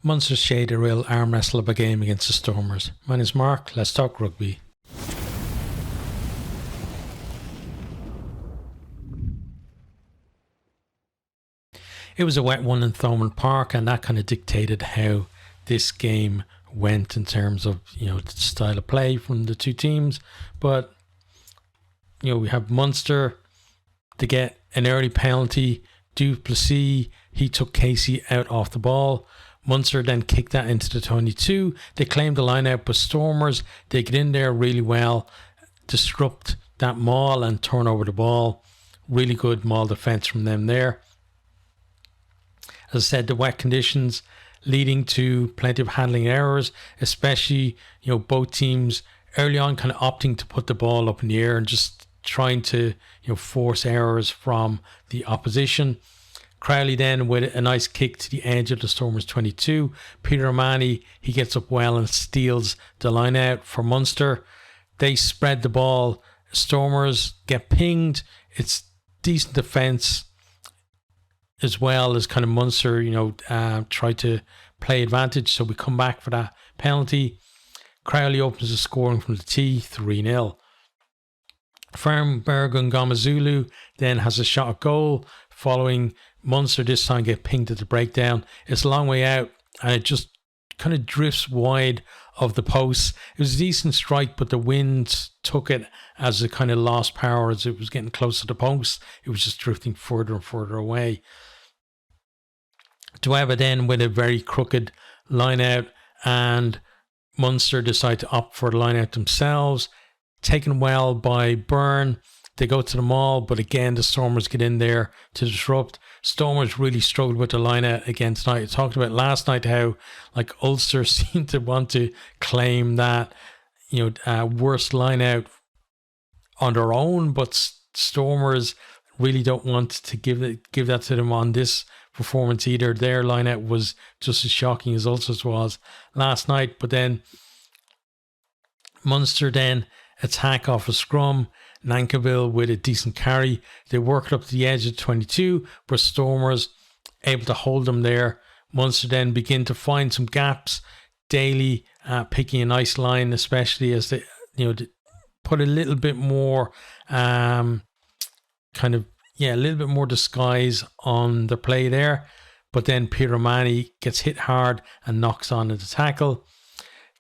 Munster shade a real arm wrestle of a game against the Stormers. My name's Mark, let's talk rugby. It was a wet one in Thomond Park, and that kind of dictated how this game went in terms of, the style of play from the two teams. But, we have Munster to get an early penalty. Du Plessis, he took Casey out off the ball. Munster then kicked that into the 22. They claimed the line out, but Stormers, they get in there really well, disrupt that maul and turn over the ball. Really good maul defence from them there. As I said, the wet conditions leading to plenty of handling errors, especially, both teams early on kind of opting to put the ball up in the air and just trying to, force errors from the opposition. Crowley then with a nice kick to the edge of the Stormers 22. Peter O'Mahony, he gets up well and steals the line out for Munster. They spread the ball. Stormers get pinged. It's decent defence as well as kind of Munster, try to play advantage. So we come back for that penalty. Crowley opens the scoring from the tee, 3-0. Fernberg and Ngomazulu then has a shot at goal following Munster this time get pinged at the breakdown. It's a long way out and it just kind of drifts wide of the post. It was a decent strike, but the wind took it as it kind of lost power as it was getting close to the post. It was just drifting further and further away. Dueva then with a very crooked line out, and Munster decide to opt for the line out themselves. Taken well by Byrne. They go to the maul, but again, the Stormers get in there to disrupt. Stormers really struggled with the line out again tonight. I talked about last night how Ulster seemed to want to claim that, worst line out on their own, but Stormers really don't want to give that to them on this performance either. Their line out was just as shocking as Ulster's was last night. But then Munster then attack off a scrum. Nankivell with a decent carry. They work it up to the edge of 22, but Stormers able to hold them there. Munster then begin to find some gaps. Daly picking a nice line, especially as they put a little bit more a little bit more disguise on the play there. But then Peter O'Mahony gets hit hard and knocks on at the tackle.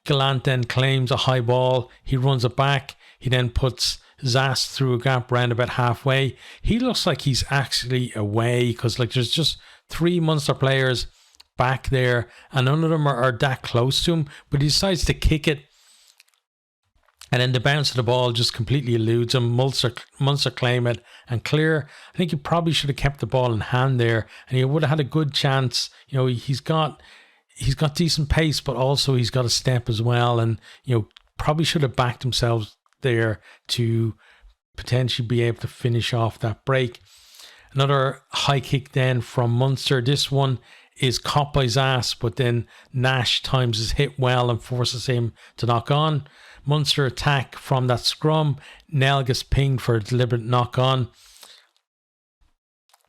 Gallant then claims a high ball. He runs it back. He then puts Zas through a gap round about halfway. He looks like he's actually away because there's just three Munster players back there and none of them are that close to him, but he decides to kick it. And then the bounce of the ball just completely eludes him. Munster claim it and clear. I think he probably should have kept the ball in hand there and he would have had a good chance. He's got decent pace, but also he's got a step as well, and probably should have backed himself there to potentially be able to finish off that break. Another high kick then from Munster. This one is caught by Zas, but then Nash times his hit well and forces him to knock on. Munster attack from that scrum. Nell gets pinged for a deliberate knock on.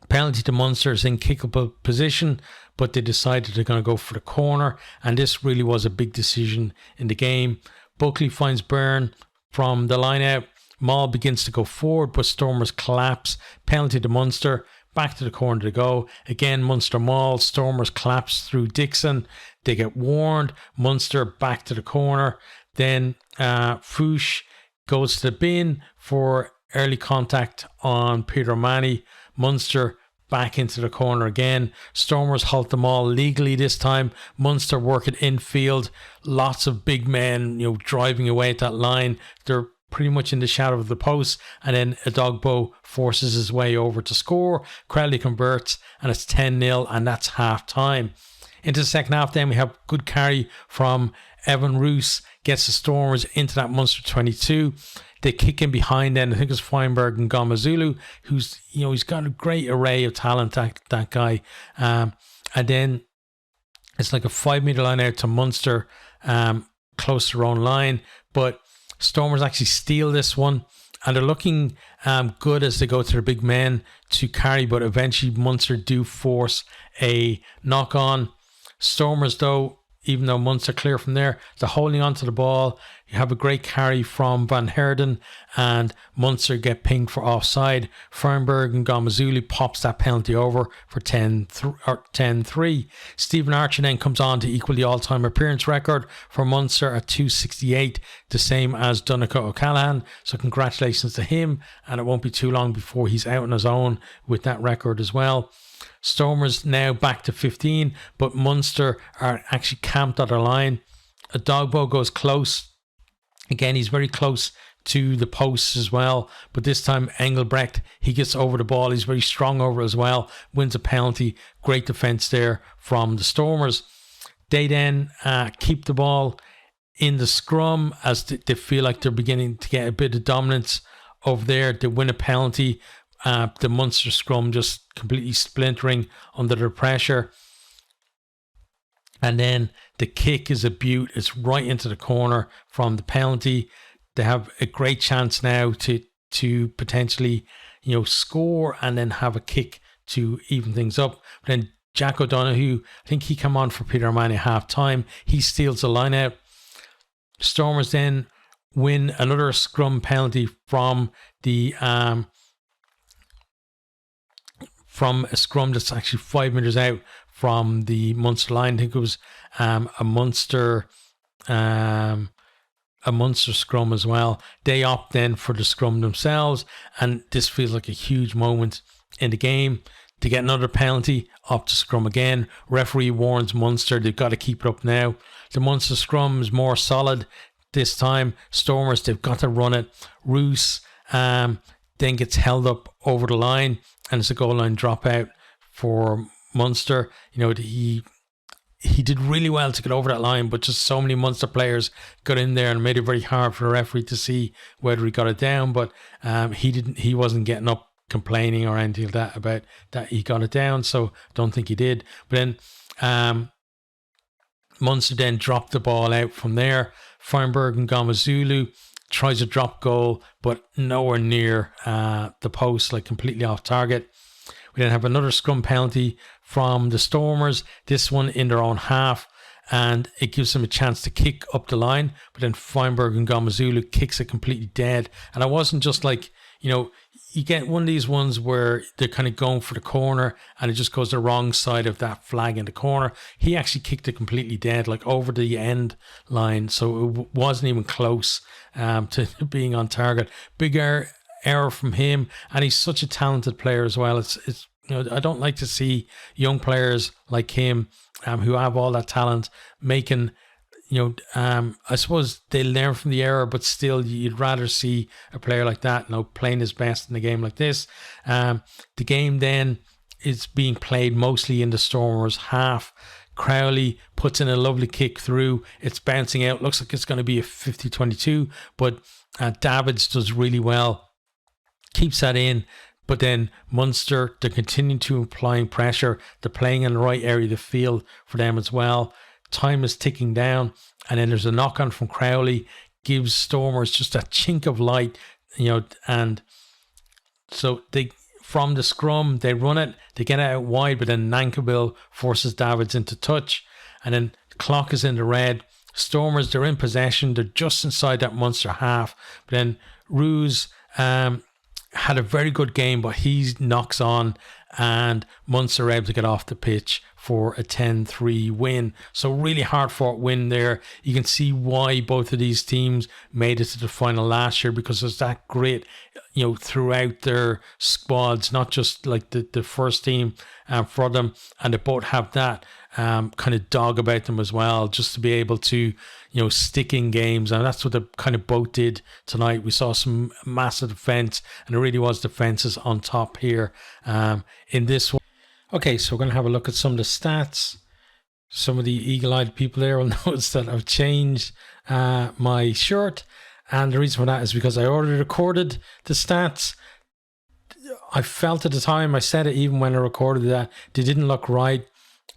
Penalty to Munster is in kickable position, but they decided they're going to go for the corner, and this really was a big decision in the game. Buckley finds Byrne from the line out. Maul begins to go forward, but Stormers collapse. Penalty to Munster. Back to the corner to go. Again, Munster maul. Stormers collapse through Dixon. They get warned. Munster back to the corner. Then Fouche goes to the bin for early contact on Peter O'Mahony. Munster back into the corner again. Stormers halt them all legally this time. Munster work it infield. Lots of big men, driving away at that line. They're pretty much in the shadow of the post. And then Adogbo forces his way over to score. Crowley converts and it's 10-0 and that's half time. Into the second half then we have good carry from Evan Roos. Gets the Stormers into that Munster 22. They kick in behind then. I think it's Feinberg and Ngomazulu, who's, he's got a great array of talent, that guy. And then it's like a 5-metre line out to Munster, close to their own line. But Stormers actually steal this one. And they're looking good as they go to their big men to carry. But eventually Munster do force a knock on. Stormers, though, even though Munster clear from there, they're holding on to the ball. You have a great carry from Van Herden, and Munster get pinged for offside. Fernberg and Gomazulu pops that penalty over for 10-3. Stephen Archer then comes on to equal the all-time appearance record for Munster at 268, the same as Donncha O'Callaghan. So congratulations to him, and it won't be too long before he's out on his own with that record as well. Stormers now back to 15, but Munster are actually camped at their line. Adogbo goes close. Again, he's very close to the posts as well, but this time Engelbrecht, he gets over the ball. He's very strong over as well, wins a penalty. Great defence there from the Stormers. They then keep the ball in the scrum as they feel like they're beginning to get a bit of dominance over there. They win a penalty. The Munster scrum just completely splintering under the pressure. And then the kick is a beaut. It's right into the corner from the penalty. They have a great chance now to potentially, score and then have a kick to even things up. But then Jack O'Donoghue, I think he came on for Peter O'Mahony at half time. He steals the line out. Stormers then win another scrum penalty from the from a scrum that's actually 5 meters out from the Munster line. I think it was a Munster scrum as well. They opt then for the scrum themselves, and this feels like a huge moment in the game. To get another penalty, up to scrum again. Referee warns Munster they've got to keep it up now. The Munster scrum is more solid this time. Stormers, they've got to run it. Roos then gets held up over the line, and it's a goal line dropout for Munster. He did really well to get over that line, but just so many Munster players got in there and made it very hard for the referee to see whether he got it down. But he wasn't getting up complaining or anything like that about that he got it down, so I don't think he did. But then Munster then dropped the ball out from there. Fernberg and Gomazulu tries a drop goal, but nowhere near the post, like completely off target. We then have another scrum penalty from the Stormers, this one in their own half, and it gives them a chance to kick up the line. But then Feinberg and Gomazulu kicks it completely dead. And I wasn't just like, you get one of these ones where they're kind of going for the corner and it just goes the wrong side of that flag in the corner. He actually kicked it completely dead, like over the end line. So it wasn't even close to being on target. Big error from him. And he's such a talented player as well. It's I don't like to see young players like him who have all that talent making, I suppose they learn from the error, but still you'd rather see a player like that, playing his best in a game like this. The game then is being played mostly in the Stormers' half. Crowley puts in a lovely kick through. It's bouncing out. Looks like it's going to be a 50-22, but Davids does really well. Keeps that in. But then Munster, they're continuing to applying pressure. They're playing in the right area of the field for them as well. Time is ticking down, and then there's a knock on from Crowley, gives Stormers just a chink of light, and so they from the scrum they run it, they get it out wide, but then Nankerville forces Davids into touch, and then the clock is in the red. Stormers, they're in possession, they're just inside that Munster half, but then Roos had a very good game, but he knocks on, and Munster are able to get off the pitch for a 10-3 win. So really hard fought win there. You can see why both of these teams made it to the final last year, because there's that great, throughout their squads, not just like the first team for them, and they both have that kind of dog about them as well, just to be able to stick in games. And that's what they kind of both did tonight. We saw some massive defense, and it really was defenses on top here in this one. Okay, so we're going to have a look at some of the stats. Some of the eagle-eyed people there will notice that I've changed my shirt, and the reason for that is because I already recorded the stats. I felt at the time, I said it even when I recorded that, they didn't look right.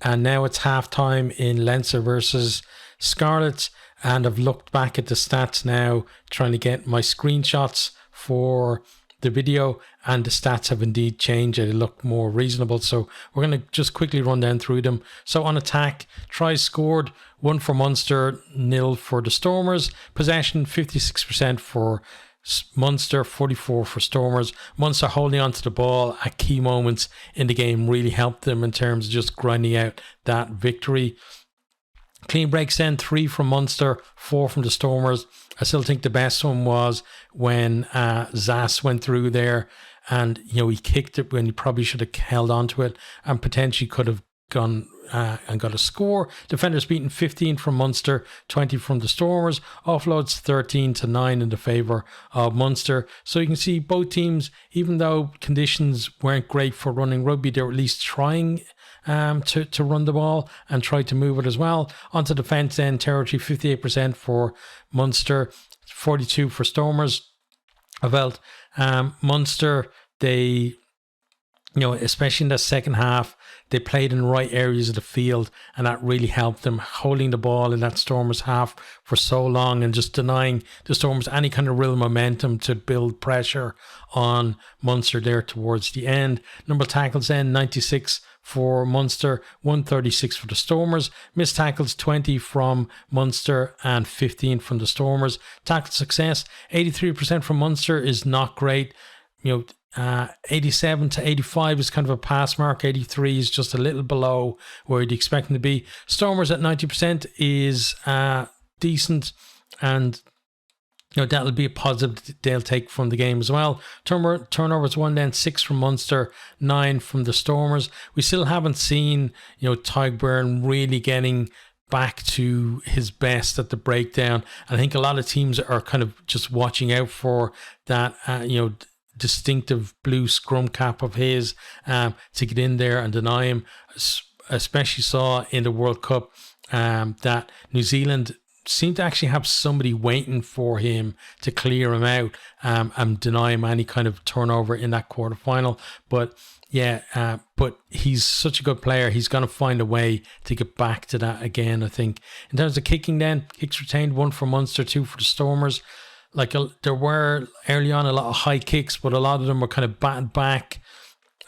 And now it's halftime in Leinster versus Scarlets, and I've looked back at the stats now, trying to get my screenshots for the video, and the stats have indeed changed. They look more reasonable. So we're going to just quickly run down through them. So on attack, tries scored, 1 for Munster, 0 for the Stormers. Possession, 56% for Munster, 44 for Stormers. Munster holding onto the ball at key moments in the game really helped them in terms of just grinding out that victory. Clean breaks then, 3 from Munster, 4 from the Stormers. I still think the best one was when Zas went through there and, he kicked it when he probably should have held on to it and potentially could have gone and got a score. Defenders beaten, 15 from Munster, 20 from the Stormers. Offloads 13-9 in the favour of Munster. So you can see both teams, even though conditions weren't great for running rugby, they were at least trying to run the ball and try to move it as well. Onto defence then, territory 58% for Munster, 42 for Stormers. I felt Munster, they, especially in the second half, they played in the right areas of the field, and that really helped them, holding the ball in that Stormers half for so long and just denying the Stormers any kind of real momentum to build pressure on Munster there towards the end. Number of tackles then, 96 for Munster, 136 for the Stormers. Missed tackles, 20 from Munster and 15 from the Stormers. Tackle success, 83% from Munster is not great. 87 to 85 is kind of a pass mark. 83 is just a little below where you'd expect them to be. Stormers at 90% is decent, and that'll be a positive they'll take from the game as well. Turnovers 1 then, 6 from Munster, 9 from the Stormers. We still haven't seen Tygburn really getting back to his best at the breakdown. I think a lot of teams are kind of just watching out for that distinctive blue scrum cap of his to get in there and deny him. Especially saw in the World Cup that New Zealand seemed to actually have somebody waiting for him to clear him out and deny him any kind of turnover in that quarterfinal. But but he's such a good player. He's going to find a way to get back to that again, I think. In terms of kicking then, kicks retained, 1 for Munster, 2 for the Stormers. There were early on a lot of high kicks, but a lot of them were kind of batted back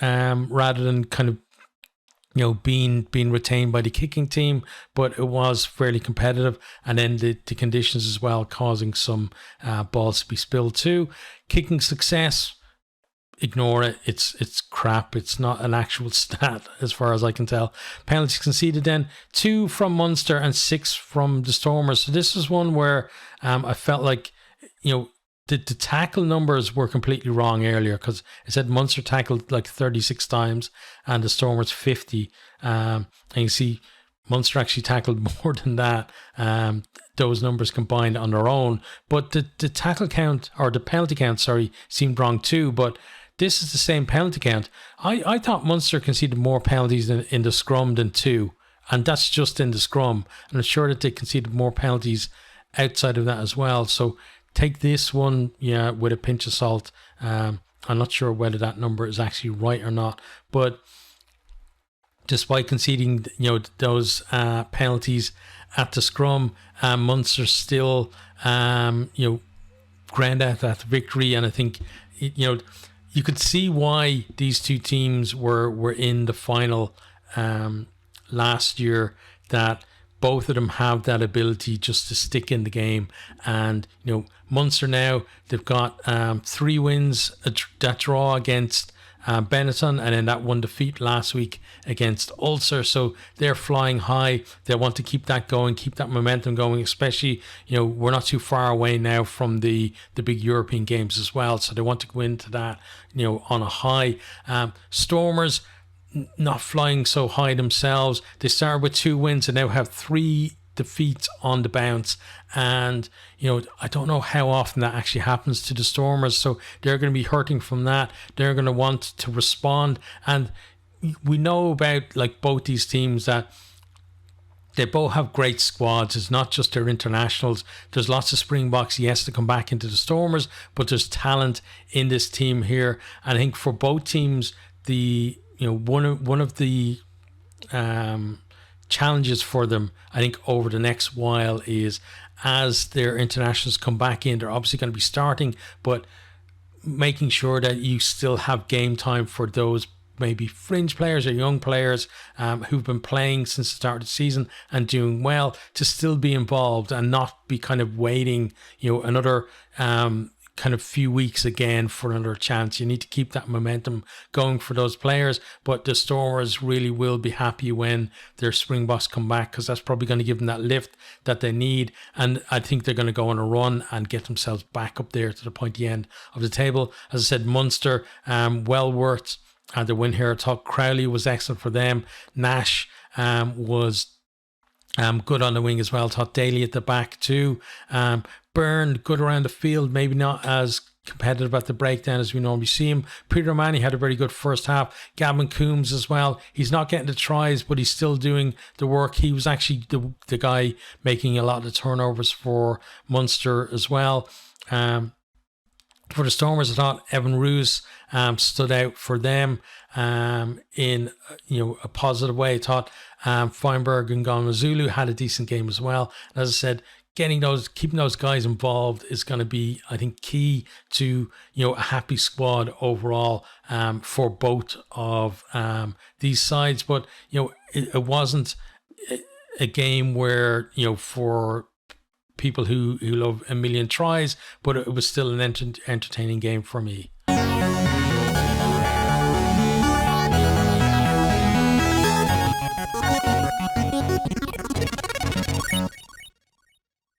rather than kind of being retained by the kicking team. But it was fairly competitive, and then the conditions as well causing some balls to be spilled too. Kicking success, ignore it. It's crap. It's not an actual stat as far as I can tell. Penalties conceded then, 2 from Munster and 6 from the Stormers. So this was one where I felt like the tackle numbers were completely wrong earlier, because it said Munster tackled 36 times and the Stormers 50. And you see Munster actually tackled more than that. Those numbers combined on their own. But the tackle count, or the penalty count, seemed wrong too. But this is the same penalty count. I thought Munster conceded more penalties in the scrum than 2. And that's just in the scrum. And I'm sure that they conceded more penalties outside of that as well. So take this one, with a pinch of salt. I'm not sure whether that number is actually right or not. But despite conceding, those penalties at the scrum, Munster still, ground out that victory. And I think, you could see why these two teams were in the final last year, that both of them have that ability just to stick in the game. And, Munster now, they've got 3 wins, that draw against Benetton, and then that one defeat last week against Ulster. So they're flying high. They want to keep that going, keep that momentum going, especially, we're not too far away now from the big European games as well. So they want to go into that, on a high. Stormers, not flying so high themselves. They started with 2 wins and now have 3 defeats on the bounce. And, I don't know how often that actually happens to the Stormers. So they're going to be hurting from that. They're going to want to respond. And we know about both these teams that they both have great squads. It's not just their internationals. There's lots of Springboks, yes, to come back into the Stormers, but there's talent in this team here. And I think for both teams, one of the challenges for them, I think, over the next while is, as their internationals come back in, they're obviously going to be starting, but making sure that you still have game time for those maybe fringe players or young players who've been playing since the start of the season and doing well to still be involved and not be kind of waiting, another kind of few weeks again for another chance. You need to keep that momentum going for those players, but the Stormers really will be happy when their Springboks come back, because that's probably going to give them that lift that they need, and I think they're going to go on a run and get themselves back up there to the pointy end of the table. As I said, Munster, well worth the win here. I thought Crowley was excellent for them. Nash was good on the wing as well. I thought Daly at the back too. Byrne, good around the field, maybe not as competitive at the breakdown as we normally see him. Peter O'Mahony had a very good first half. Gavin Coombs as well. He's not getting the tries, but he's still doing the work. He was actually the guy making a lot of the turnovers for Munster as well. For the Stormers, I thought Evan Roos stood out for them in a positive way. I thought Feinberg and Gonzulu had a decent game as well. And as I said, keeping those guys involved is going to be, I think, key to a happy squad overall for both of these sides. But it wasn't a game where for people who love a million tries, but it was still an entertaining game for me.